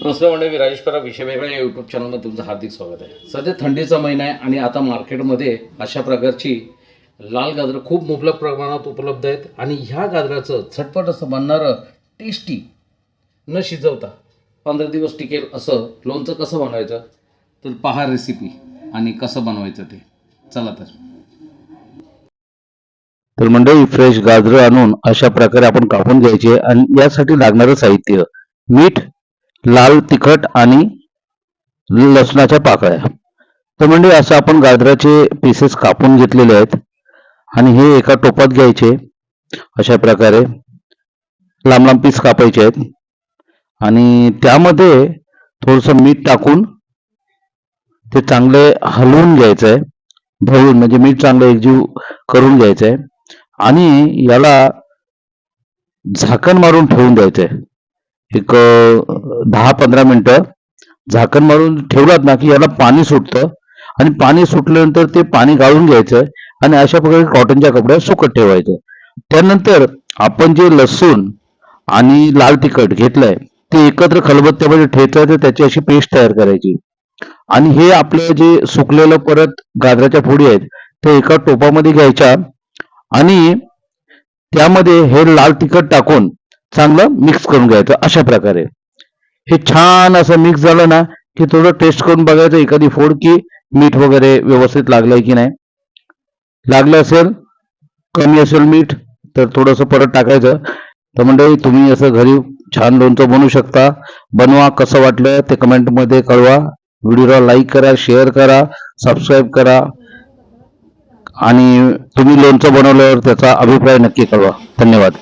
नमस्कार मंडळी, मी राजेश परब विषय वेगळा या यूट्यूब चॅनलमध्ये तुमचं हार्दिक स्वागत आहे. सध्या थंडीचा महिना आहे आणि आता मार्केटमध्ये अशा प्रकारची लाल गाजरं खूप मुबलक प्रमाणात उपलब्ध आहेत आणि ह्या गाजराचं झटपट असं बनणारं टेस्टी न शिजवता 15 दिवस टिकेल असं लोणचं कसं बनवायचं तर पहा रेसिपी आणि कसं बनवायचं ते. चला तर मंडळी, फ्रेश गाजरं आणून अशा प्रकारे आपण कापून घ्यायचे आणि यासाठी लागणारं साहित्य मीठ, लाल तिखट आणि लसणाच्या पाकळ्या. तर म्हणजे असं आपण गाजराचे पीसेस कापून घेतलेले आहेत आणि हे एका टोपात घ्यायचे. अशा प्रकारे लांब लांब पीस कापायचे आहेत आणि त्यामध्ये थोडंसं मीठ टाकून ते चांगले हलवून घ्यायचं आहे. ढवळून म्हणजे मीठ चांगलं एकजीव करून घ्यायचं आहे आणि याला झाकण मारून ठेवून द्यायचं आहे. एक 10-15 मिनिटं झाकण मारून ठेवलात ना की याला पाणी सुटतं आणि पाणी सुटल्यानंतर ते पाणी गाळून घ्यायचं आणि अशा प्रकारे कॉटनच्या कपड्यात सुकत ठेवायचं. त्यानंतर आपण जे लसूण आणि लाल तिखट घेतलंय ते एकत्र खलबत्त्यामध्ये ठेचायचं, त्याची अशी पेस्ट तयार करायची आणि हे आपलं जे सुकलेलं परत गाजराच्या फोडी आहेत ते एका टोपामध्ये घ्यायच्या आणि त्यामध्ये हे लाल तिखट टाकून चांगलं मिक्स करून घ्यायचं. अशा प्रकारे हे छान असं मिक्स झालं ना की थोडं टेस्ट करून बघायचं एखादी फोड की मीठ वगैरे व्यवस्थित लागलंय की नाही. लागलं असेल, कमी असेल मीठ तर थोडंसं परत टाकायचं. तर मंडळी, तुम्ही असं घरी छान लोणचं बनवू शकता. बनवा, कसं वाटलं ते कमेंटमध्ये कळवा. व्हिडिओला लाईक करा, शेअर करा, सबस्क्राईब करा आणि तुम्ही लोणचं बनवल्यावर त्याचा अभिप्राय नक्की कळवा. धन्यवाद.